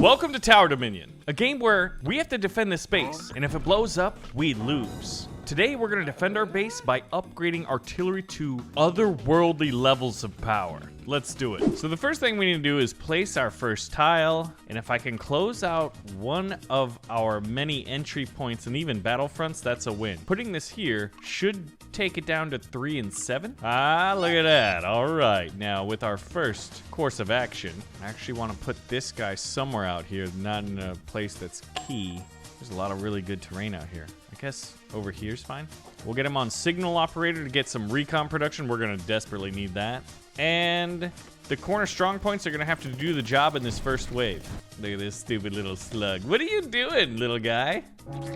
Welcome to Tower Dominion, a game where we have to defend this base, and if it blows up, we lose. Today, we're gonna defend our base by upgrading artillery to otherworldly levels of power. Let's do it. So the first thing we need to do is place our first tile, and if I can close out one of our many entry points and even battlefronts, that's a win. Putting this here should take it down to 3 and 7. Ah, look at that. All right, now with our first course of action, I actually want to put this guy somewhere out here, not in a place that's key. There's a lot of really good terrain out here. I guess over here's fine. We'll get him on signal operator to get some recon production. We're gonna desperately need that. And the corner strong points are gonna have to do the job in this first wave. Look at this stupid little slug. What are you doing, little guy?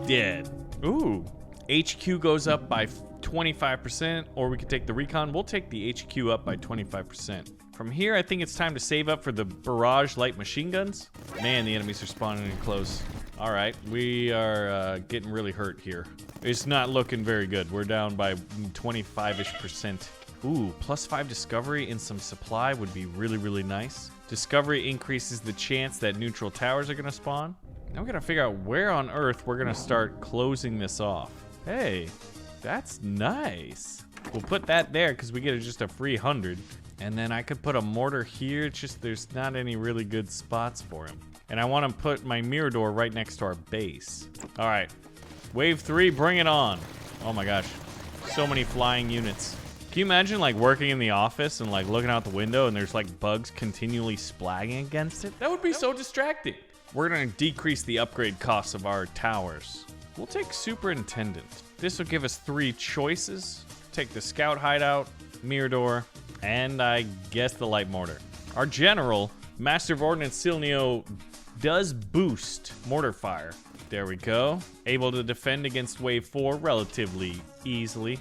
Dead. Ooh, HQ goes up by 25%, or we could take the recon. We'll take the HQ up by 25%. From here, I think it's time to save up for the barrage light machine guns. Man, the enemies are spawning in close. All right, we are getting really hurt here. It's not looking very good. We're down by 25-ish%. Ooh, +5 discovery and some supply would be really, really nice. Discovery increases the chance that neutral towers are gonna spawn. Now we gotta figure out where on earth we're gonna start closing this off. Hey, that's nice. We'll put that there because we get just a free 100. And then I could put a mortar here. It's just there's not any really good spots for him. And I want to put my mirror door right next to our base. All right, wave 3, bring it on. Oh my gosh, so many flying units. Can you imagine like working in the office and like looking out the window and there's like bugs continually splagging against it? That would be so distracting. We're gonna decrease the upgrade costs of our towers. We'll take superintendent. This will give us 3 choices. Take the scout hideout, mirror door, and I guess the light mortar. Our general, Master of Ordnance Silnio, does boost mortar fire. There we go. Able to defend against wave 4 relatively easily.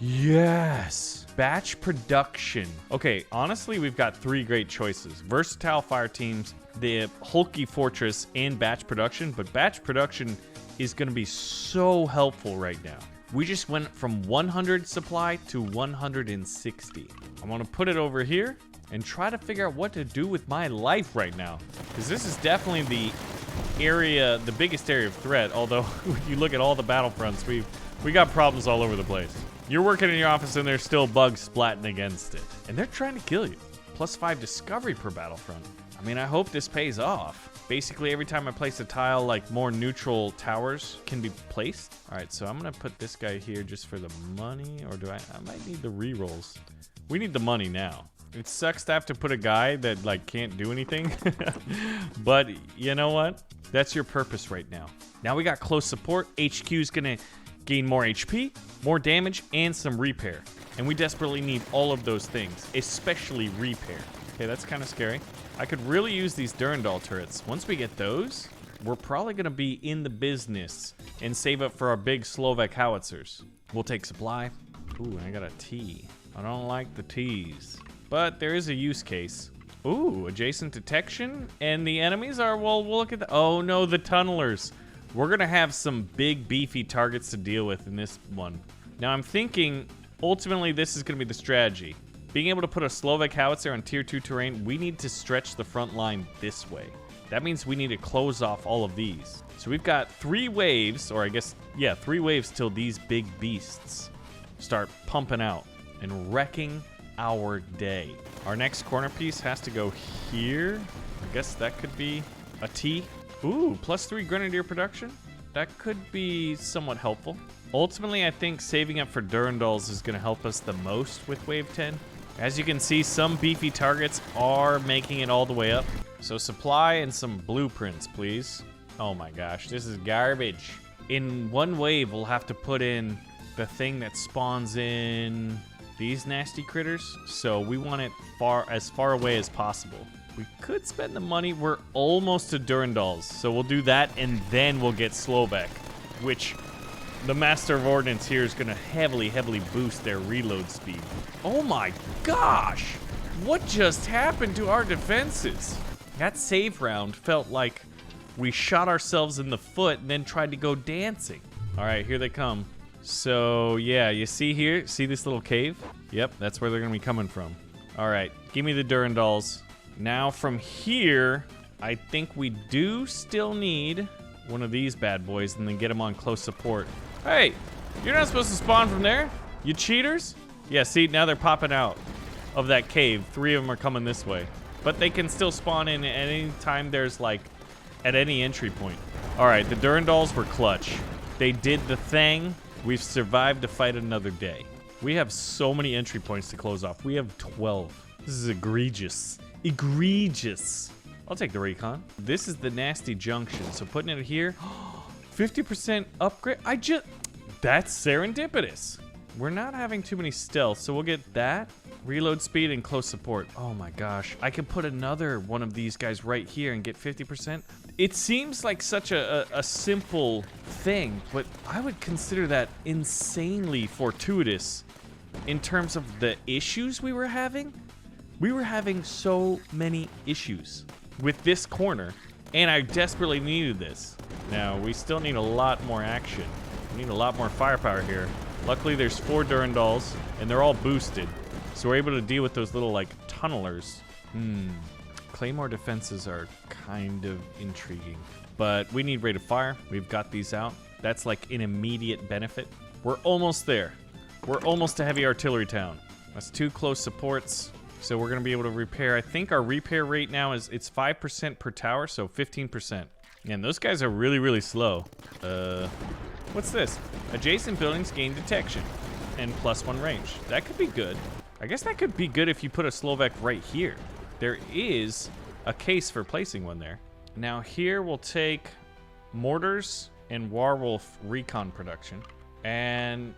Yes! Batch production. Okay, honestly, we've got 3 great choices. Versatile fire teams, the Hulky Fortress, and batch production. But batch production is gonna be so helpful right now. We just went from 100 supply to 160. I want to put it over here and try to figure out what to do with my life right now. Because this is definitely the area, the biggest area of threat. Although, when you look at all the battlefronts, we got problems all over the place. You're working in your office and there's still bugs splatting against it. And they're trying to kill you. +5 discovery per battlefront. I mean, I hope this pays off. Basically, every time I place a tile, like more neutral towers can be placed. All right, so I'm gonna put this guy here just for the money, or do I might need the rerolls. We need the money now. It sucks to have to put a guy that like can't do anything, but you know what? That's your purpose right now. Now we got close support. HQ is gonna gain more HP, more damage, and some repair. And we desperately need all of those things, especially repair. Okay, that's kind of scary. I could really use these Durandal turrets. Once we get those, we're probably gonna be in the business and save up for our big Slovak howitzers. We'll take supply. Ooh, I got a T. I don't like the T's, but there is a use case. Ooh, adjacent detection, and the enemies are, well, we'll look at the, oh no, the tunnelers. We're gonna have some big beefy targets to deal with in this one. Now I'm thinking, ultimately this is gonna be the strategy. Being able to put a Slovak howitzer on tier 2 terrain, we need to stretch the front line this way. That means we need to close off all of these. So we've got 3 waves, or I guess, yeah, 3 waves till these big beasts start pumping out and wrecking our day. Our next corner piece has to go here. I guess that could be a T. Ooh, +3 grenadier production. That could be somewhat helpful. Ultimately, I think saving up for Durandals is gonna help us the most with wave 10. As you can see, some beefy targets are making it all the way up. So supply and some blueprints, please. Oh my gosh, this is garbage. In one wave, we'll have to put in the thing that spawns in these nasty critters. So we want it as far away as possible. We could spend the money. We're almost to Durandals. So we'll do that and then we'll get Slovak, which the Master of Ordnance here is gonna heavily boost their reload speed. Oh my gosh! What just happened to our defenses? That save round felt like we shot ourselves in the foot and then tried to go dancing. All right, here they come. So yeah, you see here, see this little cave? Yep, that's where they're gonna be coming from. All right, give me the Durandals. Now from here, I think we do still need one of these bad boys and then get them on close support. Hey, you're not supposed to spawn from there, you cheaters. Yeah, see, now they're popping out of that cave. 3 of them are coming this way. But they can still spawn in at any time there's like, at any entry point. All right, the Durandals were clutch. They did the thing. We've survived to fight another day. We have so many entry points to close off. We have 12. This is egregious. Egregious. I'll take the recon. This is the nasty junction. So putting it here, 50% upgrade. That's serendipitous. We're not having too many stealth, so we'll get that. Reload speed and close support. Oh my gosh. I could put another one of these guys right here and get 50%. It seems like such a simple thing, but I would consider that insanely fortuitous in terms of the issues we were having. We were having so many issues with this corner, and I desperately needed this. Now, we still need a lot more action. We need a lot more firepower here. Luckily, there's 4 Durandals, and they're all boosted. So we're able to deal with those little, like, tunnelers. Claymore defenses are kind of intriguing. But we need rate of fire. We've got these out. That's, like, an immediate benefit. We're almost there. We're almost to heavy artillery town. That's 2 close supports. So we're going to be able to repair. I think our repair rate now is, it's 5% per tower, so 15%. And those guys are really, really slow. What's this? Adjacent buildings gain detection and +1 range. That could be good. I guess that could be good if you put a Slovak right here. There is a case for placing one there. Now here we'll take mortars and Warwolf recon production. And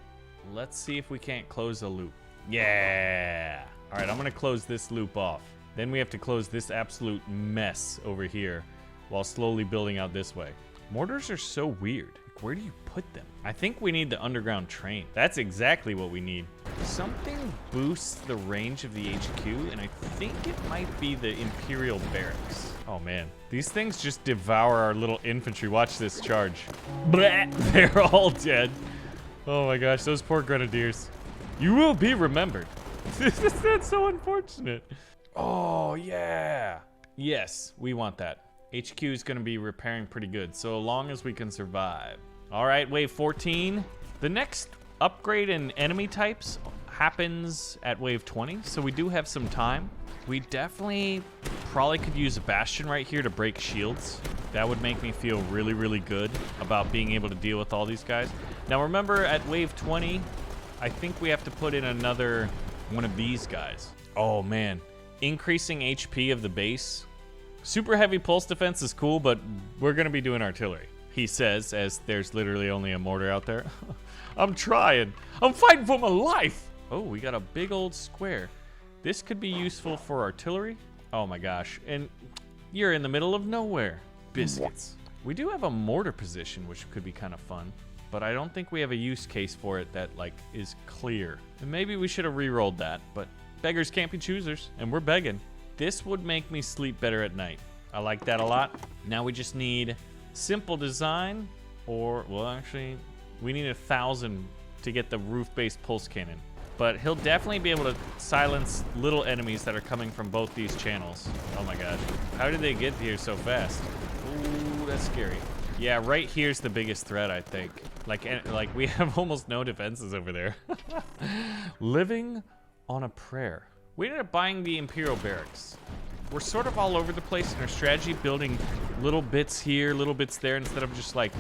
let's see if we can't close the loop. Yeah. All right, I'm gonna close this loop off. Then we have to close this absolute mess over here while slowly building out this way. Mortars are so weird. Where do you put them? I think we need the underground train. That's exactly what we need. Something boosts the range of the HQ, and I think it might be the Imperial Barracks. Oh man, these things just devour our little infantry. Watch this charge. Bleh. They're all dead. Oh my gosh, those poor grenadiers. You will be remembered. That's so unfortunate. Oh yeah. Yes, we want that. HQ is going to be repairing pretty good, so long as we can survive. All right, wave 14. The next upgrade in enemy types happens at wave 20, so we do have some time. We definitely probably could use a bastion right here to break shields. That would make me feel really, really good about being able to deal with all these guys. Now remember, at wave 20, I think we have to put in another one of these guys. Oh man, increasing HP of the base. Super heavy pulse defense is cool, but we're gonna be doing artillery, he says, as there's literally only a mortar out there. I'm trying. I'm fighting for my life. Oh, we got a big old square. This could be useful for artillery. Oh my gosh, and you're in the middle of nowhere. Biscuits. We do have a mortar position, which could be kind of fun, but I don't think we have a use case for it that like is clear. And maybe we should have re-rolled that, but beggars can't be choosers, and we're begging. This would make me sleep better at night. I like that a lot. Now we just need simple design, or, well, actually, we need 1,000 to get the roof-based pulse cannon. But he'll definitely be able to silence little enemies that are coming from both these channels. Oh my gosh. How did they get here so fast? Ooh, that's scary. Yeah, right here's the biggest threat, I think. Like we have almost no defenses over there. Living on a prayer. We ended up buying the Imperial Barracks. We're sort of all over the place in our strategy, building little bits here, little bits there, instead of just like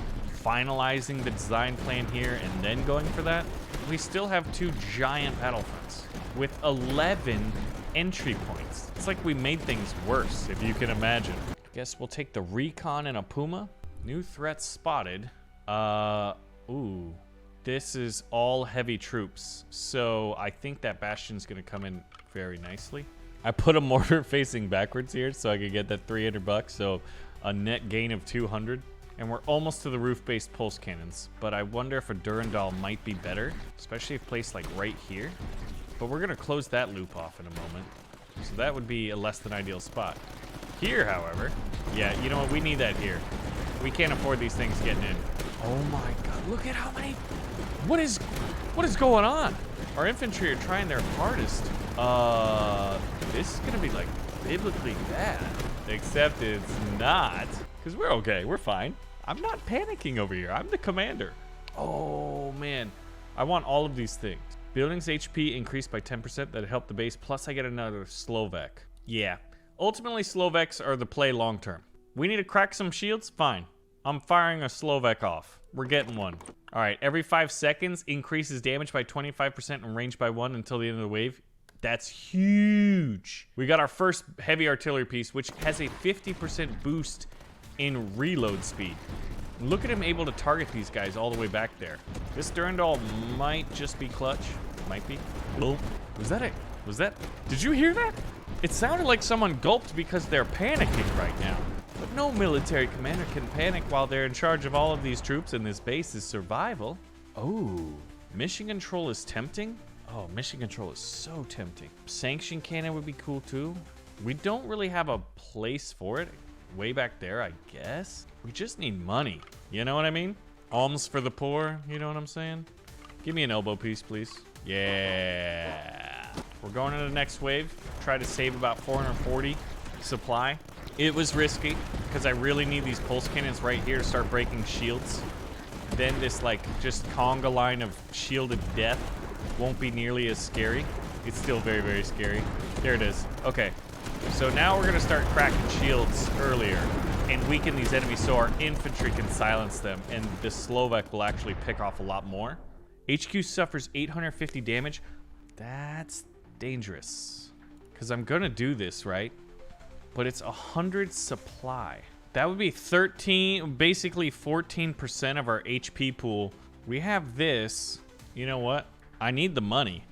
finalizing the design plan here and then going for that. We still have 2 giant battlefronts with 11 entry points. It's like we made things worse, if you can imagine. Guess we'll take the recon and a Puma. New threats spotted. Ooh. This is all heavy troops, so I think that bastion's gonna come in very nicely. I put a mortar facing backwards here so I could get that $300, so a net gain of 200. And we're almost to the roof-based pulse cannons, but I wonder if a Durandal might be better, especially if placed like right here. But we're gonna close that loop off in a moment, so that would be a less than ideal spot. Here, however, yeah, you know what? We need that here. We can't afford these things getting in. Oh my God! Look at how many. What is going on? Our infantry are trying their hardest. This is gonna be like biblically bad. Except it's not. Because we're okay. We're fine. I'm not panicking over here. I'm the commander. Oh, man. I want all of these things. Buildings HP increased by 10%. That helped the base. Plus, I get another Slovak. Yeah. Ultimately, Slovaks are the play long term. We need to crack some shields? Fine. I'm firing a Slovak off. We're getting one. All right. Every 5 seconds, increases damage by 25% and range by 1 until the end of the wave. That's huge. We got our first heavy artillery piece, which has a 50% boost in reload speed. Look at him able to target these guys all the way back there. This Durandal might just be clutch. Might be. Boom. Was that it? Was that? Did you hear that? It sounded like someone gulped because they're panicking right now. But no military commander can panic while they're in charge of all of these troops, and this base is survival. Oh, mission control is tempting? Oh, mission control is so tempting. Sanction cannon would be cool too. We don't really have a place for it. Way back there, I guess. We just need money. You know what I mean? Alms for the poor, you know what I'm saying? Give me an elbow piece, please. Yeah. We're going into the next wave. Try to save about 440 supply. It was risky because I really need these pulse cannons right here to start breaking shields. Then this like just conga line of shielded death won't be nearly as scary. It's still very, very scary. There it is. Okay. So now we're going to start cracking shields earlier and weaken these enemies so our infantry can silence them, and the Slovak will actually pick off a lot more. HQ suffers 850 damage. That's dangerous. Because I'm going to do this, right? But it's 100 supply. That would be 13, basically 14% of our HP pool. We have this. You know what? I need the money.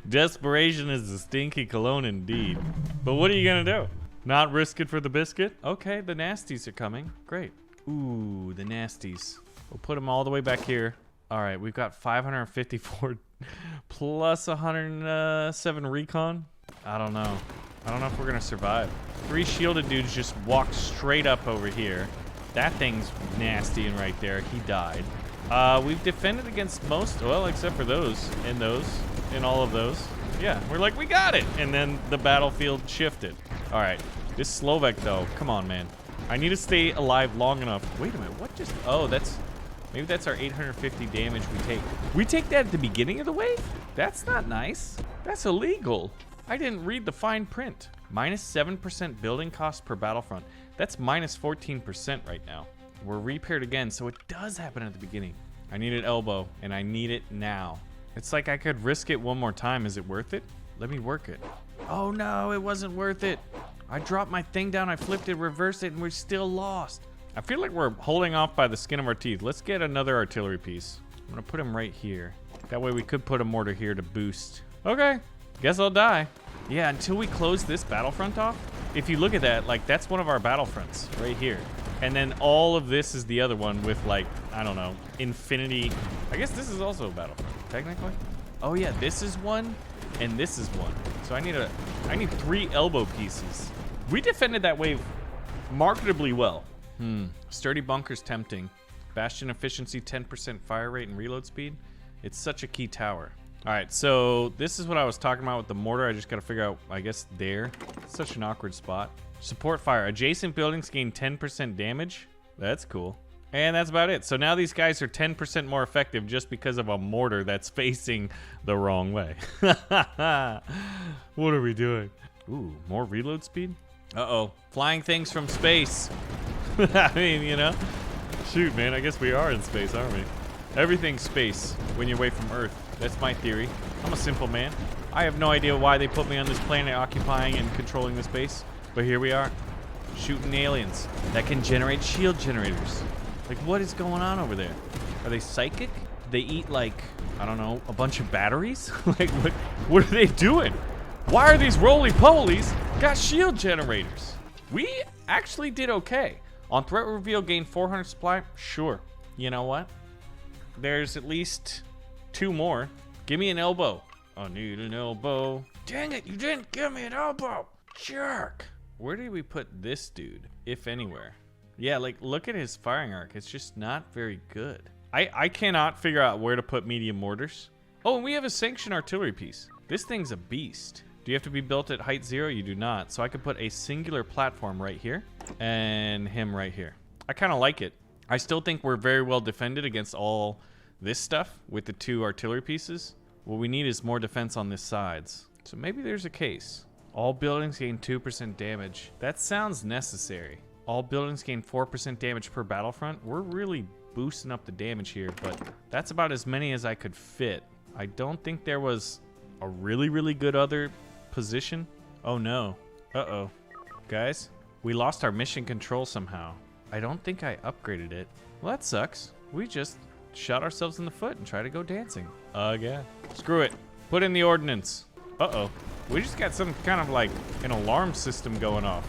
Desperation is a stinky cologne indeed. But what are you gonna do? Not risk it for the biscuit? Okay, the nasties are coming. Great. Ooh, the nasties. We'll put them all the way back here. All right, we've got 554 plus 107 recon. I don't know. I don't know if we're gonna survive. 3 shielded dudes just walked straight up over here. That thing's nasty and right there. He died. We've defended against most, well, except for those, and all of those. Yeah, we're like, we got it. And then the battlefield shifted. All right, this Slovak though, come on, man. I need to stay alive long enough. Wait a minute, what just, oh, maybe that's our 850 damage we take. We take that at the beginning of the wave? That's not nice. That's illegal. I didn't read the fine print. Minus 7% building cost per battlefront. That's minus 14% right now. We're repaired again, so it does happen at the beginning. I need an elbow, and I need it now. It's like I could risk it one more time. Is it worth it? Let me work it. Oh no, it wasn't worth it. I dropped my thing down, I flipped it, reversed it, and we're still lost. I feel like we're holding off by the skin of our teeth. Let's get another artillery piece. I'm gonna put him right here. That way we could put a mortar here to boost. Okay, guess I'll die. Yeah, until we close this battlefront off. If you look at that, like that's one of our battlefronts right here. And then all of this is the other one with like, I don't know, infinity. I guess this is also a battlefront, technically. Oh yeah, this is one, and this is one. So I need 3 elbow pieces. We defended that wave marketably well. Sturdy bunkers tempting. Bastion efficiency, 10% fire rate and reload speed. It's such a key tower. All right, so this is what I was talking about with the mortar. I just gotta figure out, I guess, there. It's such an awkward spot. Support fire. Adjacent buildings gain 10% damage. That's cool. And that's about it. So now these guys are 10% more effective just because of a mortar that's facing the wrong way. What are we doing? Ooh, more reload speed? Uh-oh. Flying things from space. I mean, you know. Shoot, man. I guess we are in space, aren't we? Everything's space when you're away from Earth. That's my theory. I'm a simple man. I have no idea why they put me on this planet occupying and controlling the space. But here we are, shooting aliens that can generate shield generators. Like, what is going on over there? Are they psychic? Do they eat, like, I don't know, a bunch of batteries? Like, what are they doing? Why are these roly-polies got shield generators? We actually did okay. On threat reveal, gain 400 supply. Sure. You know what? There's at least 2 more. Give me an elbow. I need an elbow. Dang it, you didn't give me an elbow. Jerk. Where did we put this dude, if anywhere? Yeah, like, look at his firing arc. It's just not very good. I cannot figure out where to put medium mortars. Oh, and we have a sanctioned artillery piece. This thing's a beast. Do you have to be built at height 0? You do not. So I could put a singular platform right here and him right here. I kind of like it. I still think we're very well defended against all this stuff with the 2 artillery pieces. What we need is more defense on this sides. So maybe there's a case. All buildings gain 2% damage. That sounds necessary. All buildings gain 4% damage per battlefront. We're really boosting up the damage here, but that's about as many as I could fit. I don't think there was a really, really good other position. Oh no. Uh-oh. Guys, we lost our mission control somehow. I don't think I upgraded it. Well, that sucks. We just shot ourselves in the foot and tried to go dancing. Again. Screw it. Put in the ordnance. Uh-oh. We just got some kind of like an alarm system going off.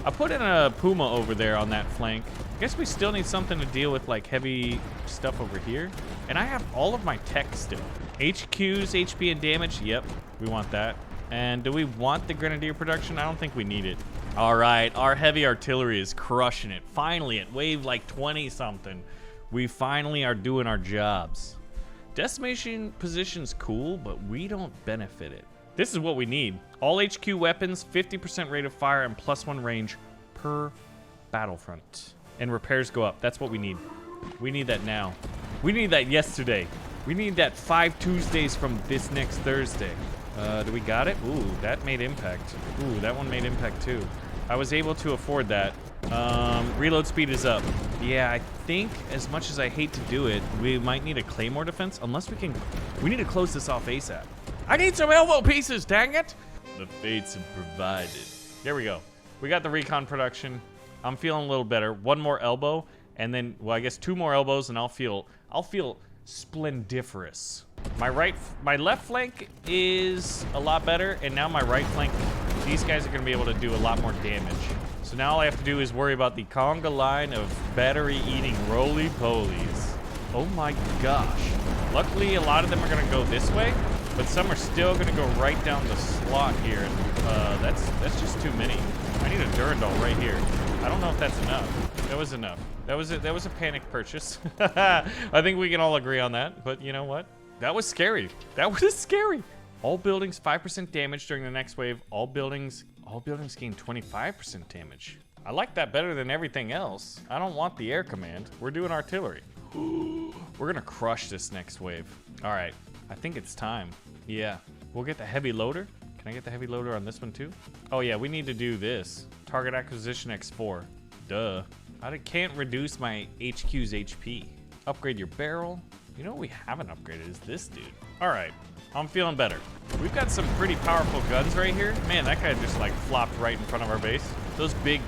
I put in a Puma over there on that flank. I guess we still need something to deal with like heavy stuff over here. And I have all of my tech still. HQs, HP, and damage. Yep, we want that. And do we want the grenadier production? I don't think we need it. All right, our heavy artillery is crushing it. Finally, at wave like 20 something, we finally are doing our jobs. Decimation position's cool, but we don't benefit it. This is what we need. All HQ weapons, 50% rate of fire, and +1 range per battlefront. And repairs go up. That's what we need. We need that now. We need that yesterday. We need that 5 Tuesdays from this next Thursday. Do we got it? Ooh, that made impact. Ooh, that one made impact too. I was able to afford that. Reload speed is up. Yeah, I think as much as I hate to do it, we might need a claymore defense unless we need to close this off ASAP. I need some elbow pieces, dang it! The fates have provided. There we go. We got the recon production. I'm feeling a little better. One more elbow, and then, well, I guess 2 more elbows, and I'll feel splendiferous. My left flank is a lot better, and now my right flank, these guys are gonna be able to do a lot more damage. So now all I have to do is worry about the conga line of battery-eating roly-polies. Oh my gosh. Luckily, a lot of them are gonna go this way, but some are still gonna go right down the slot here, and that's just too many. I need a Durandal right here. I don't know if that's enough. That was enough. That was a panic purchase. I think we can all agree on that, but you know what? That was scary. That was scary. All buildings 5% damage during the next wave. All buildings gain 25% damage. I like that better than everything else. I don't want the air command. We're doing artillery. We're gonna crush this next wave. All right, I think it's time. Yeah, we'll get the heavy loader. Can I get the heavy loader on this one too? Oh yeah, we need to do this. Target acquisition X4. Duh. I can't reduce my HQ's HP. Upgrade your barrel. You know what we haven't upgraded is this dude. All right, I'm feeling better. We've got some pretty powerful guns right here. Man, that guy just like flopped right in front of our base. Those big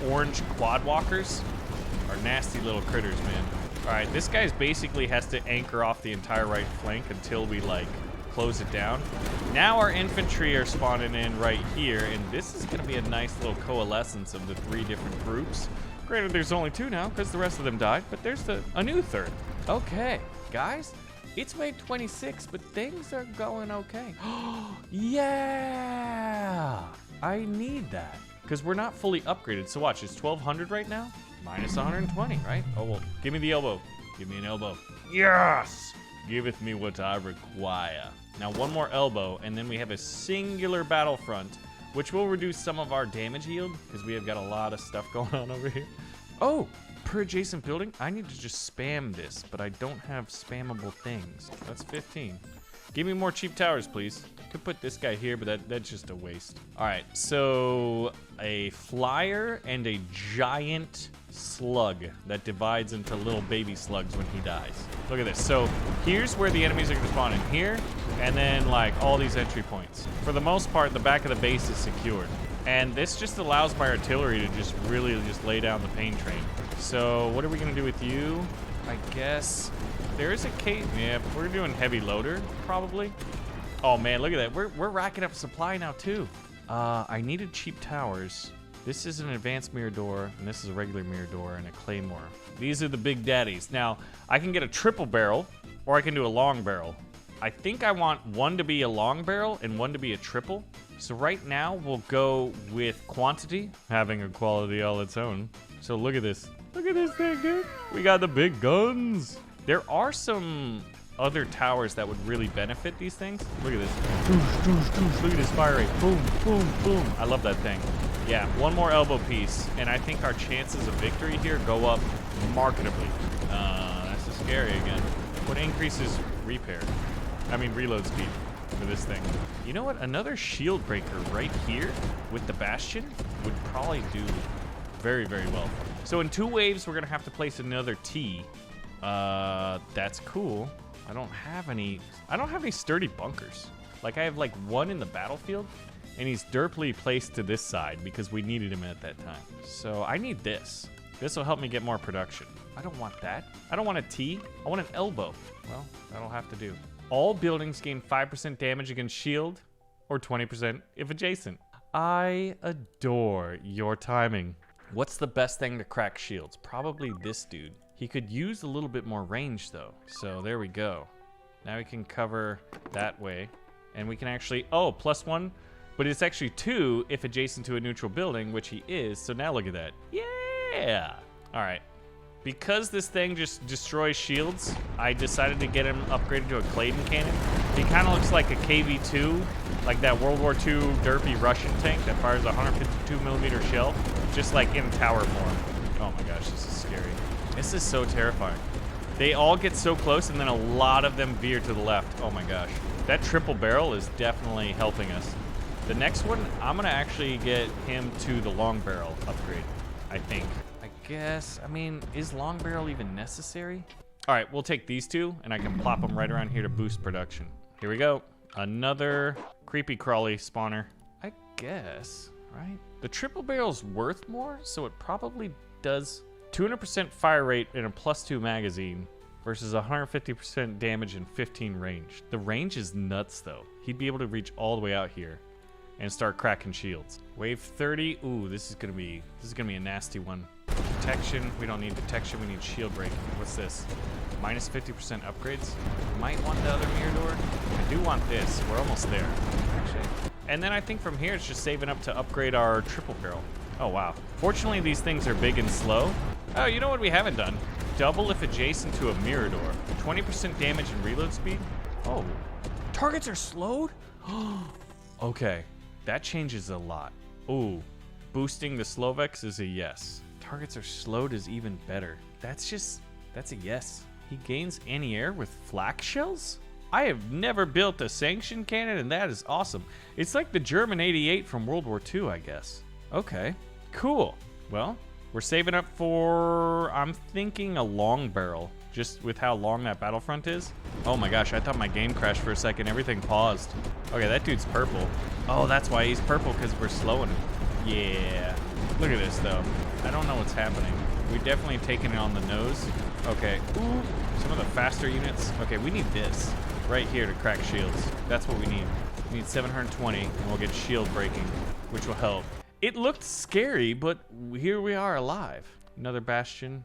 orange quad walkers are nasty little critters, man. All right, this guy basically has to anchor off the entire right flank until we like close it down. Now our infantry are spawning in right here, and this is gonna be a nice little coalescence of the 3 different groups. Granted, there's only 2 now because the rest of them died, but there's a new 3rd. Okay, guys, it's wave 26, but things are going okay. Yeah, I need that because we're not fully upgraded. So watch, it's 1200 right now, minus 120, right? Oh, well, give me the elbow. Give me an elbow. Yes, giveth me what I require. Now 1 more elbow, and then we have a singular battlefront, which will reduce some of our damage yield because we have got a lot of stuff going on over here. Oh, per adjacent building, I need to just spam this, but I don't have spammable things. That's 15. Give me more cheap towers, please. Could put this guy here, but that's just a waste. All right, so a flyer and a giant slug that divides into little baby slugs when he dies. Look at this. So here's where the enemies are gonna spawn in here, and then like all these entry points. For the most part, the back of the base is secured. And this just allows my artillery to just really just lay down the pain train. So what are we gonna do with you? I guess there is a case. Yeah, we're doing heavy loader probably. Oh man, look at that. We're racking up supply now too. I needed cheap towers. This is an advanced mirror door, and this is a regular mirror door and a claymore. These are the big daddies. Now, I can get a triple barrel, or I can do a long barrel. I think I want 1 to be a long barrel and 1 to be a triple. So right now, we'll go with quantity, having a quality all its own. So look at this. Look at this thing, dude. We got the big guns. There are some other towers that would really benefit these things. Look at this. Doosh, doosh, doosh. Look at this fire rate. Boom, boom, boom. I love that thing. Yeah, one more elbow piece, and I think our chances of victory here go up marketably. That's just scary again. What increases reload speed for this thing? You know what? Another shield breaker right here with the Bastion would probably do very, very well. So in 2 waves, we're gonna have to place another T. That's cool. I don't have any sturdy bunkers. Like, I have like 1 in the battlefield, and he's derply placed to this side because we needed him at that time. So I need this. This will help me get more production. I don't want that. I don't want a T. I want an elbow. Well, that'll have to do. All buildings gain 5% damage against shield, or 20% if adjacent. I adore your timing. What's the best thing to crack shields? Probably this dude. He could use a little bit more range though. So there we go. Now we can cover that way. And we can actually, oh, +1. But it's actually 2 if adjacent to a neutral building, which he is. So now look at that. Yeah. All right. Because this thing just destroys shields, I decided to get him upgraded to a Clayton cannon. He kind of looks like a KV-2, like that World War II derpy Russian tank that fires a 152mm shell, just like in tower form. Oh my gosh, this is scary. This is so terrifying. They all get so close, and then a lot of them veer to the left. Oh my gosh. That triple barrel is definitely helping us. The next one, I'm gonna actually get him to the long barrel upgrade, I think. I mean, is long barrel even necessary? All right, we'll take these 2, and I can plop them right around here to boost production. Here we go. Another creepy crawly spawner. I guess, right? The triple barrel's worth more, so it probably does 200% fire rate in a +2 magazine versus 150% damage and 15 range. The range is nuts, though. He'd be able to reach all the way out here and start cracking shields. Wave 30. Ooh, this is gonna be a nasty one. Detection. We don't need detection. We need shield breaking. What's this? -50% upgrades. Might want the other mirror door. I do want this. We're almost there, actually. And then I think from here it's just saving up to upgrade our triple barrel. Oh wow. Fortunately, these things are big and slow. Oh, you know what we haven't done? Double if adjacent to a mirror door. 20% damage and reload speed. Oh, targets are slowed. Okay, that changes a lot. Ooh, boosting the Slovex is a yes. Targets are slowed is even better. That's a yes. He gains anti-air with flak shells? I have never built a sanction cannon, and that is awesome. It's like the German 88 from World War II, I guess. Okay, cool. Well, we're saving up for, I'm thinking, a long barrel, just with how long that battlefront is. Oh my gosh, I thought my game crashed for a second. Everything paused. Okay, that dude's purple. Oh, that's why he's purple, because we're slowing him. Yeah. Look at this, though. I don't know what's happening. We've definitely taken it on the nose. Okay. Ooh, some of the faster units. Okay, we need this right here to crack shields. That's what we need. We need 720, and we'll get shield breaking, which will help. It looked scary, but here we are alive. Another bastion.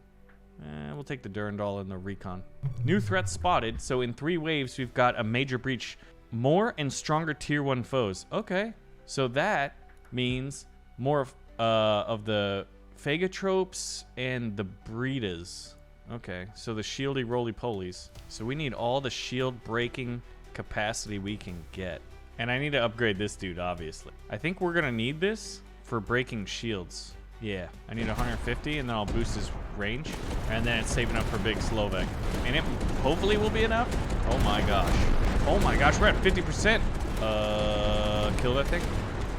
We'll take the Durandal and the Recon. New threats spotted. So in 3 waves, we've got a major breach. More and stronger tier 1 foes. Okay. So that means more of the Phagotropes and the Breedas. Okay. So the shieldy roly-polies. So we need all the shield breaking capacity we can get. And I need to upgrade this dude, obviously. I think we're going to need this for breaking shields. Yeah, I need 150, and then I'll boost his range, and then it's saving up for big Slovak. And it hopefully will be enough. Oh my gosh. Oh my gosh, we're at 50%. Kill that thing.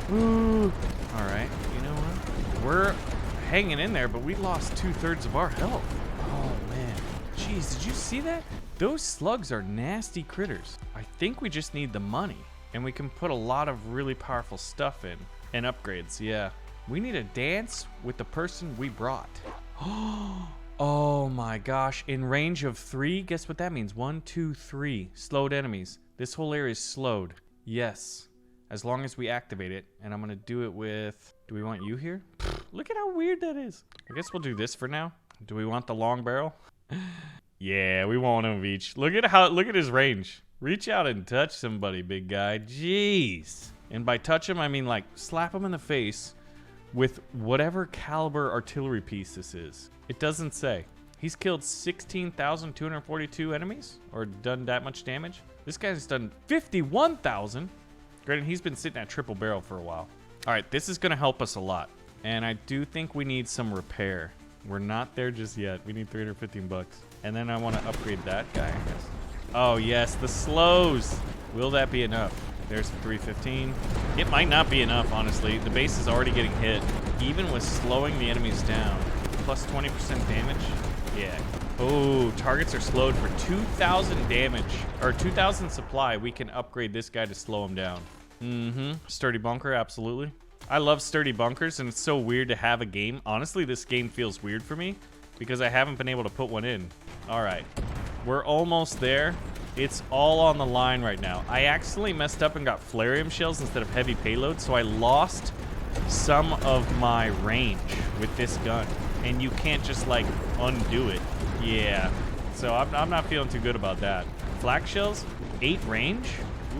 Woo. All right, you know what? We're hanging in there, but we lost 2/3 of our health. Oh man. Jeez, did you see that? Those slugs are nasty critters. I think we just need the money, and we can put a lot of really powerful stuff in. And upgrades, yeah. We need a dance with the person we brought. Oh my gosh. In range of 3, guess what that means? 1, 2, 3. Slowed enemies. This whole area is slowed. Yes. As long as we activate it. And I'm going to do it with... Do we want you here? Look at how weird that is. I guess we'll do this for now. Do we want the long barrel? Yeah, we want one of each. Look at his range. Reach out and touch somebody, big guy. Jeez. And by touch him, I mean like slap him in the face with whatever caliber artillery piece this is. It doesn't say. He's killed 16,242 enemies, or done that much damage. This guy's done 51,000. Granted, he's been sitting at triple barrel for a while. All right, this is gonna help us a lot. And I do think we need some repair. We're not there just yet. We need 315 bucks. And then I wanna upgrade that guy, I guess. Oh yes, the slows. Will that be enough? There's 315. It might not be enough, honestly. The base is already getting hit, even with slowing the enemies down. Plus 20% damage. Yeah. Oh, targets are slowed for 2,000 damage, or 2,000 supply. We can upgrade this guy to slow him down. Sturdy bunker, absolutely. I love sturdy bunkers, and it's so weird to have a game. Honestly, this game feels weird for me because I haven't been able to put one in. All right, we're almost there. It's all on the line right now. I accidentally messed up and got Flarium shells instead of heavy payload, so I lost some of my range with this gun. And you can't just, like, undo it. Yeah. So I'm not feeling too good about that. Flak shells, 8 range?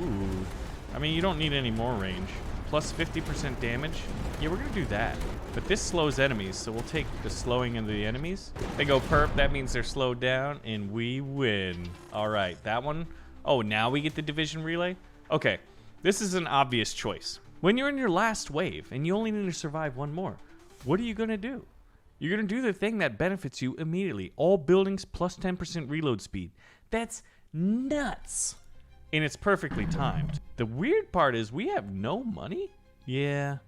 Ooh. I mean, you don't need any more range. Plus 50% damage. Yeah, we're gonna do that. But this slows enemies, so we'll take the slowing of the enemies. They go perp, that means they're slowed down, and we win. All right, that one. Oh, now we get the division relay? Okay, this is an obvious choice. When you're in your last wave, and you only need to survive one more, what are you gonna do? You're gonna do the thing that benefits you immediately. All buildings plus 10% reload speed. That's nuts. And it's perfectly timed. The weird part is we have no money? Yeah.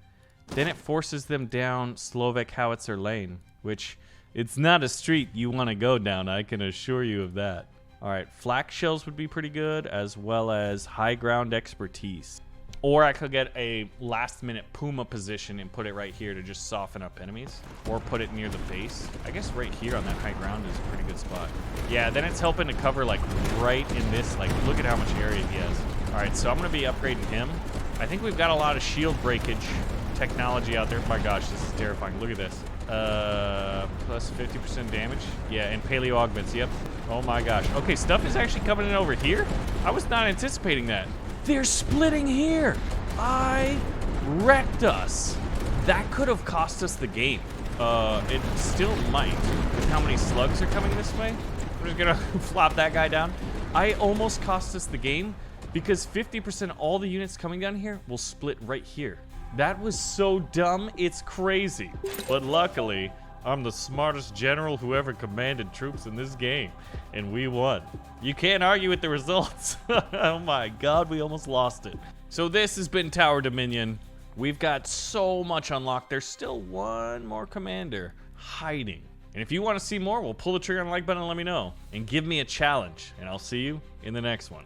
Then it forces them down Slovak Howitzer Lane, which it's not a street you want to go down, I can assure you of that. All right, flak shells would be pretty good, as well as high ground expertise. Or I could get a last-minute Puma position and put it right here to just soften up enemies. Or put it near the base. I guess right here on that high ground is a pretty good spot. Yeah, then it's helping to cover, like, right in this. Like, look at how much area he has. All right, so I'm going to be upgrading him. I think we've got a lot of shield breakage technology out there. My gosh, this is terrifying. Look at this. Plus 50% damage. Yeah, and paleo augments. Yep. Oh, my gosh. Okay, stuff is actually coming in over here. I was not anticipating that. They're splitting here. I wrecked us. That could have cost us the game. It still might. With how many slugs are coming this way? I'm just gonna flop that guy down. I almost cost us the game because 50% all the units coming down here will split right here. That was so dumb, it's crazy. But luckily, I'm the smartest general who ever commanded troops in this game, and we won. You can't argue with the results. Oh my god, we almost lost it. So this has been Tower Dominion. We've got so much unlocked. There's still one more commander hiding. And if you want to see more, we'll pull the trigger on the like button and let me know. And give me a challenge, and I'll see you in the next one.